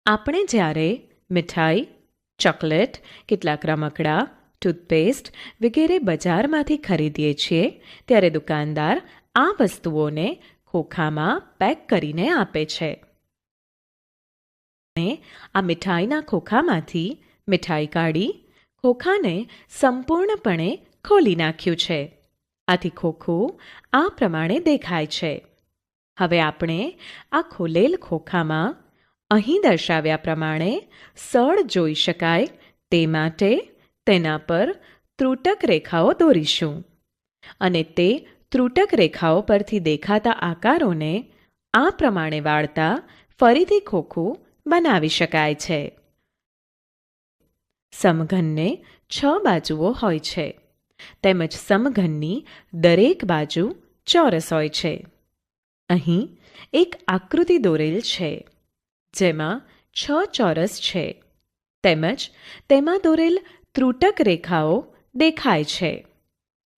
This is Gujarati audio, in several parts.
આપણે જ્યારે મીઠાઈ, ચોકલેટ, કેટલાક રમકડાં, ટૂથપેસ્ટ વગેરે બજારમાંથી ખરીદીએ છીએ ત્યારે દુકાનદાર આ વસ્તુઓને ખોખામાં પેક કરીને આપે છે. અને આ મીઠાઈના ખોખામાંથી મીઠાઈ કાઢી ખોખાને સંપૂર્ણપણે ખોલી નાખ્યું છે. આથી ખોખું આ પ્રમાણે દેખાય છે. હવે આપણે આ ખોલેલ ખોખામાં અહીં દર્શાવ્યા પ્રમાણે સળ જોઈ શકાય તે માટે તેના પર ત્રુટક રેખાઓ દોરીશું અને તે ત્રુટક રેખાઓ પરથી દેખાતા આકારોને આ પ્રમાણે વાળતા ફરીથી ખોખું બનાવી શકાય છે. સમઘનને 6 બાજુઓ હોય છે તેમજ સમઘનની દરેક બાજુ ચોરસ હોય છે. અહીં એક આકૃતિ દોરેલ છે જેમાં 6 ચોરસ છે તેમજ તેમાં દોરેલ ત્રુટક રેખાઓ દેખાય છે.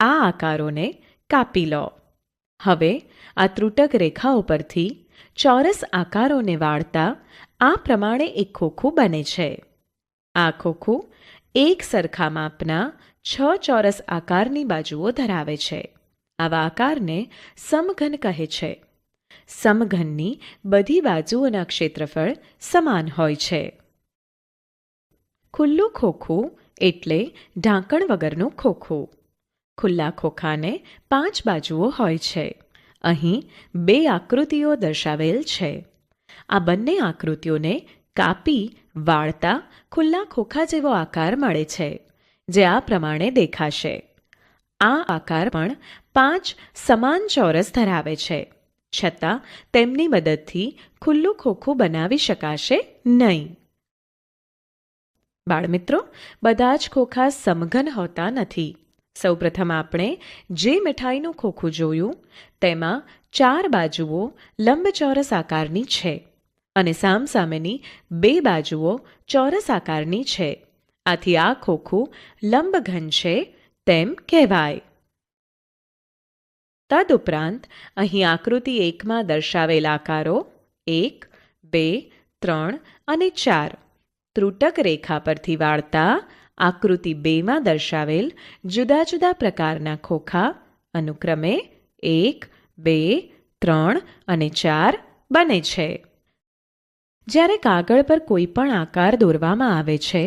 આ આકારોને કાપી લો. હવે આ ત્રુટક રેખાઓ પરથી ચોરસ આકારોને વાળતા આ પ્રમાણે એક ખોખું બને છે. આ ખોખું એક સરખા માપના 6 ચોરસ આકારની બાજુઓ ધરાવે છે. આવા આકારને સમઘન કહે છે. સમઘનની બધી બાજુઓના ક્ષેત્રફળ સમાન હોય છે. ખુલ્લું ખોખું એટલે ઢાંકણ વગરનું ખોખું. ખુલ્લા ખોખાને 5 બાજુઓ હોય છે. અહીં 2 આકૃતિઓ દર્શાવેલ છે. આ બંને આકૃતિઓને કાપી વાળતા ખુલ્લા ખોખા જેવો આકાર મળે છે જે આ પ્રમાણે દેખાશે. આ આકાર પણ 5 સમાન ચોરસ ધરાવે છે છતાં તેમની મદદથી ખુલ્લું ખોખું બનાવી શકાશે નહીં. બાળમિત્રો, બધા જ ખોખા સમઘન હોતા નથી. સૌપ્રથમ આપણે જે મીઠાઈનું ખોખું જોયું તેમાં 4 બાજુઓ લંબચોરસ આકારની છે અને સામસામેની 2 બાજુઓ ચોરસ આકારની છે. આથી આ ખોખું લંબઘન છે તેમ કહેવાય. તદુપરાંત અહીં આકૃતિ 1માં દર્શાવેલ આકારો 1, 2, 3 અને 4 ત્રુટક રેખા પરથી વાળતા આકૃતિ 2માં દર્શાવેલ જુદા જુદા પ્રકારના ખોખા અનુક્રમે 1, 2, 3 અને 4 બને છે. જ્યારે કાગળ પર કોઈ પણ આકાર દોરવામાં આવે છે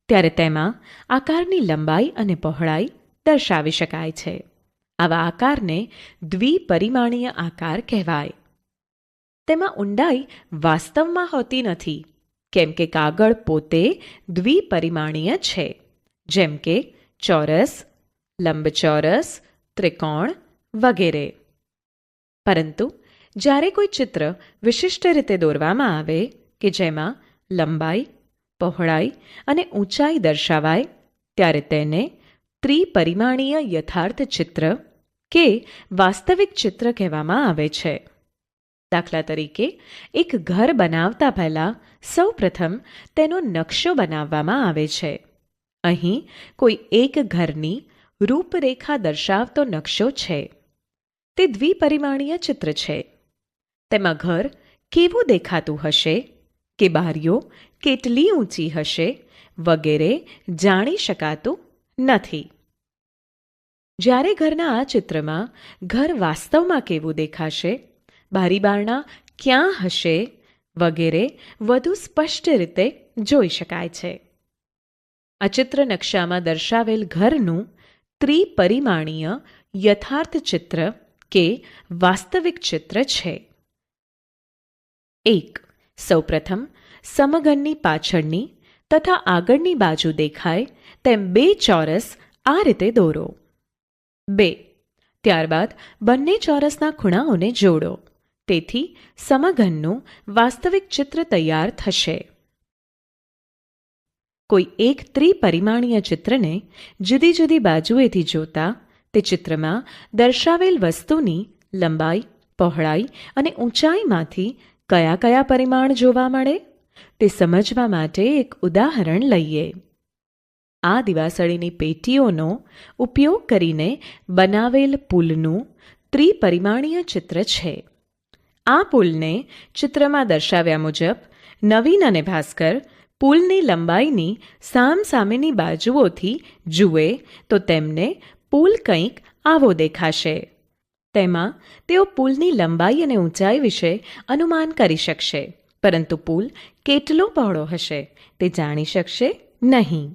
ત્યારે તેમાં આકારની લંબાઈ અને પહોળાઈ દર્શાવી શકાય છે. આવા આકારને દ્વિપરિમાણીય આકાર કહેવાય. તેમાં ઊંડાઈ વાસ્તવમાં હોતી નથી કેમ કે કાગળ પોતે દ્વિપરિમાણીય છે, જેમ કે ચોરસ, લંબચોરસ, ત્રિકોણ વગેરે. પરંતુ જ્યારે કોઈ ચિત્ર વિશિષ્ટ રીતે દોરવામાં આવે કે જેમાં લંબાઈ, પહોળાઈ અને ઊંચાઈ દર્શાવાય ત્યારે તેને ત્રિપરિમાણીય યથાર્થ ચિત્ર કે વાસ્તવિક ચિત્ર કહેવામાં આવે છે. દાખલા તરીકે, એક ઘર બનાવતા પહેલા સૌપ્રથમ તેનો નકશો બનાવવામાં આવે છે. અહીં કોઈ એક ઘરની રૂપરેખા દર્શાવતો નકશો છે. તે દ્વિપરિમાણીય ચિત્ર છે. તેમાં ઘર કેવું દેખાતું હશે કે બારીઓ કેટલી ઊંચી હશે વગેરે જાણી શકાતું નથી. જ્યારે ઘરના આ ચિત્રમાં ઘર વાસ્તવમાં કેવું દેખાશે, બારીબારણા ક્યાં હશે વગેરે વધુ સ્પષ્ટ રીતે જોઈ શકાય છે. આ ચિત્ર નકશામાં દર્શાવેલ ઘરનું ત્રિપરિમાણીય યથાર્થ ચિત્ર કે વાસ્તવિક ચિત્ર છે. 1. સૌપ્રથમ સમઘનની પાછળની તથા આગળની બાજુ દેખાય તેમ 2 ચોરસ આ રીતે દોરો. 2. ત્યારબાદ બંને ચોરસના ખૂણાઓને જોડો. તેથી સમઘનનું વાસ્તવિક ચિત્ર તૈયાર થશે. કોઈ એક ત્રિપરિમાણીય ચિત્રને જુદી જુદી બાજુએથી જોતા તે ચિત્રમાં દર્શાવેલ વસ્તુની લંબાઈ, પહોળાઈ અને ઊંચાઈમાંથી કયા કયા પરિમાણ જોવા મળે તે સમજવા માટે એક ઉદાહરણ લઈએ. આ દિવાસળીની પેટીઓનો ઉપયોગ કરીને બનાવેલ પુલનું ત્રિપરિમાણીય ચિત્ર છે. આ પુલને ચિત્રમાં દર્શાવ્યા મુજબ નવીન અને ભાસ્કર પુલની લંબાઈની સામસામેની બાજુઓથી જુએ તો તેમને પુલ કંઈક આવો દેખાશે. તેમાં તેઓ પુલની લંબાઈ અને ઊંચાઈ વિશે અનુમાન કરી શકશે, પરંતુ પુલ કેટલો પહોળો હશે તે જાણી શકશે નહીં.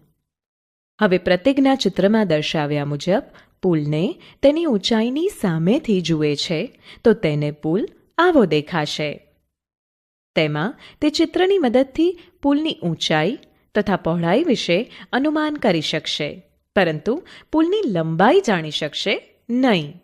હવે પ્રતિજ્ઞા ચિત્રમાં દર્શાવ્યા મુજબ પુલને તેની ઊંચાઈની સામેથી જુએ છે તો તેને પુલ આવો દેખાશે. તેમાં તે ચિત્રની મદદથી પુલની ઊંચાઈ તથા પહોળાઈ વિશે અનુમાન કરી શકશે, પરંતુ પુલની લંબાઈ જાણી શકશે નહીં.